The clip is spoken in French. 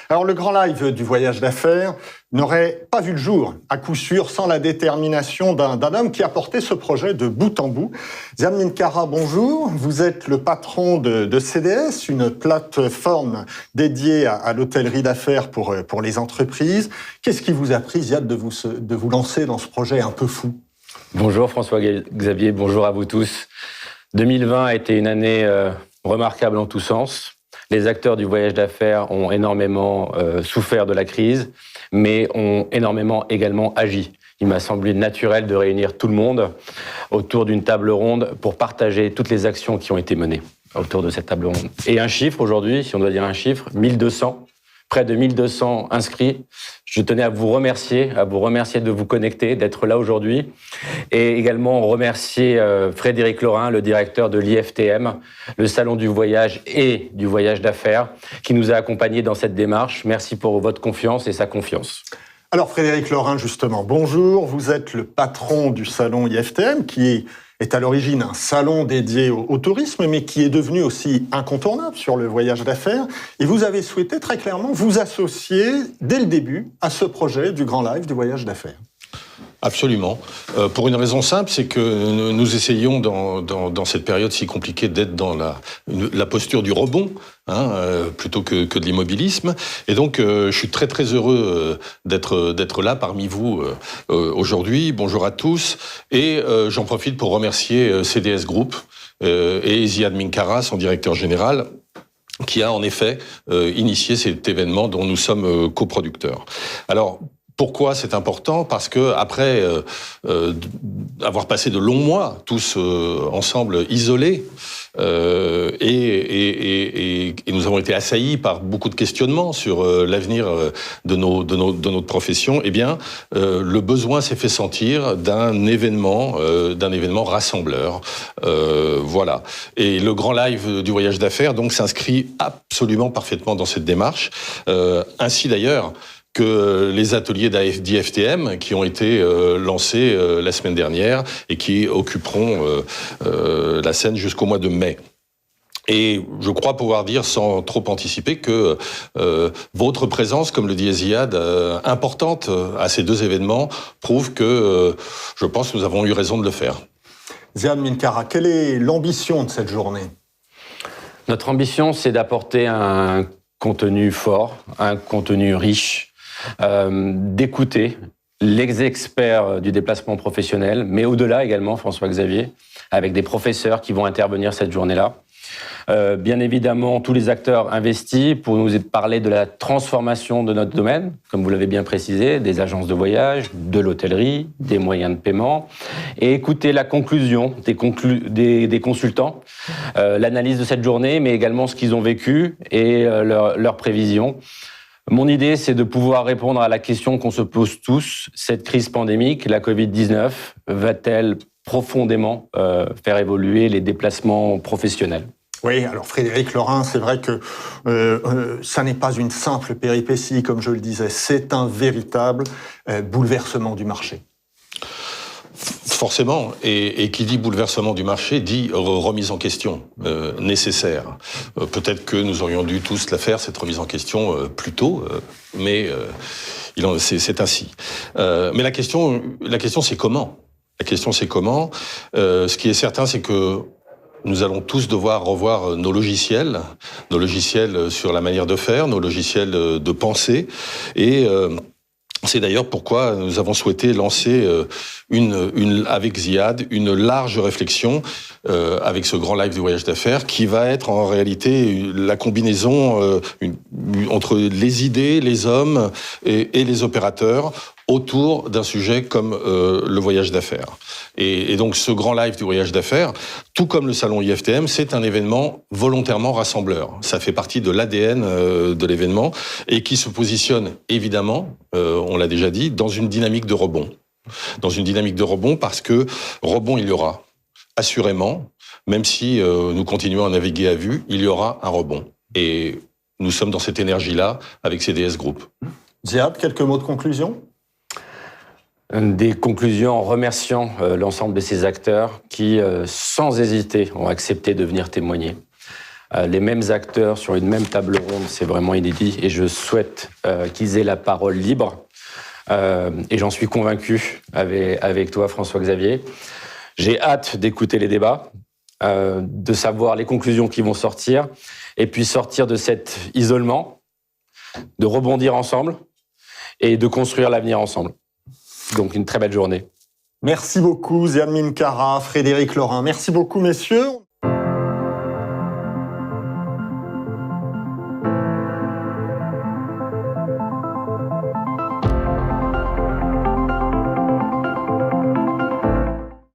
Alors, le grand live du voyage d'affaires n'aurait pas vu le jour, à coup sûr, sans la détermination d'un homme qui a porté ce projet de bout en bout. Ziad Minkara, bonjour. Vous êtes le patron de CDS, une plateforme dédiée à l'hôtellerie d'affaires pour les entreprises. Qu'est-ce qui vous a pris, Ziad, de vous lancer dans ce projet un peu fou? Bonjour François-Xavier, bonjour à vous tous. 2020 a été une année remarquable en tous sens. Les acteurs du voyage d'affaires ont énormément souffert de la crise, mais ont énormément également agi. Il m'a semblé naturel de réunir tout le monde autour d'une table ronde pour partager toutes les actions qui ont été menées autour de cette table ronde. Et un chiffre aujourd'hui, si on doit dire un chiffre, 1200. Près de 1200 inscrits. Je tenais à vous remercier de vous connecter, d'être là aujourd'hui. Et également remercier Frédéric Laurin, le directeur de l'IFTM, le salon du voyage et du voyage d'affaires, qui nous a accompagnés dans cette démarche. Merci pour votre confiance et sa confiance. Alors Frédéric Laurin, justement, bonjour. Vous êtes le patron du salon IFTM, qui est à l'origine un salon dédié au tourisme, mais qui est devenu aussi incontournable sur le voyage d'affaires. Et vous avez souhaité très clairement vous associer dès le début à ce projet du Grand Live du voyage d'affaires. Absolument. Pour une raison simple, c'est que nous essayons dans cette période si compliquée d'être dans la posture du rebond, plutôt que de l'immobilisme. Et donc, je suis très très heureux d'être là parmi vous aujourd'hui. Bonjour à tous. Et j'en profite pour remercier CDS Group et Ziad Minkara, son directeur général, qui a en effet initié cet événement dont nous sommes coproducteurs. Alors, pourquoi c'est important? Parce que après avoir passé de longs mois tous ensemble isolés, et nous avons été assaillis par beaucoup de questionnements sur l'avenir de notre profession, eh bien le besoin s'est fait sentir d'un événement rassembleur. Voilà. Et le grand live du voyage d'affaires donc s'inscrit absolument parfaitement dans cette démarche. Ainsi d'ailleurs que les ateliers d'IFTM qui ont été lancés la semaine dernière et qui occuperont la scène jusqu'au mois de mai. Et je crois pouvoir dire, sans trop anticiper, que votre présence, comme le dit Ziad, importante à ces deux événements, prouve que, je pense, nous avons eu raison de le faire. Ziad Minkara, quelle est l'ambition de cette journée? Notre ambition, c'est d'apporter un contenu fort, un contenu riche, d'écouter les experts du déplacement professionnel, mais au-delà également, François-Xavier, avec des professeurs qui vont intervenir cette journée-là. Bien évidemment, tous les acteurs investis pour nous parler de la transformation de notre domaine, comme vous l'avez bien précisé, des agences de voyage, de l'hôtellerie, des moyens de paiement, et écouter la conclusion des consultants, l'analyse de cette journée, mais également ce qu'ils ont vécu et leurs prévisions. Mon idée, c'est de pouvoir répondre à la question qu'on se pose tous. Cette crise pandémique, la Covid-19, va-t-elle profondément faire évoluer les déplacements professionnels? Oui, alors Frédéric Laurin, c'est vrai que ça n'est pas une simple péripétie, comme je le disais, c'est un véritable bouleversement du marché. Forcément, et qui dit bouleversement du marché dit remise en question nécessaire. Peut-être que nous aurions dû tous la faire, cette remise en question, plus tôt, mais c'est ainsi. Mais la question c'est comment? La question c'est comment? Ce qui est certain, c'est que nous allons tous devoir revoir nos logiciels sur la manière de faire, nos logiciels de penser, et c'est d'ailleurs pourquoi nous avons souhaité lancer avec Ziad une large réflexion avec ce grand live du voyage d'affaires qui va être en réalité la combinaison entre les idées, les hommes et les opérateurs autour d'un sujet comme le voyage d'affaires. Et donc ce grand live du voyage d'affaires, tout comme le salon IFTM, c'est un événement volontairement rassembleur. Ça fait partie de l'ADN de l'événement et qui se positionne évidemment, on l'a déjà dit, dans une dynamique de rebond. Dans une dynamique de rebond parce que rebond il y aura, assurément, même si nous continuons à naviguer à vue, il y aura un rebond. Et nous sommes dans cette énergie-là avec CDS Group. Ziad, quelques mots de conclusion? Des conclusions en remerciant l'ensemble de ces acteurs qui, sans hésiter, ont accepté de venir témoigner. les mêmes acteurs sur une même table ronde, c'est vraiment inédit. Et je souhaite qu'ils aient la parole libre. Et j'en suis convaincu avec toi, François-Xavier. J'ai hâte d'écouter les débats, de savoir les conclusions qui vont sortir, et puis sortir de cet isolement, de rebondir ensemble et de construire l'avenir ensemble. Donc une très belle journée. Merci beaucoup, Ziad Minkara, Frédéric Laurin. Merci beaucoup, messieurs.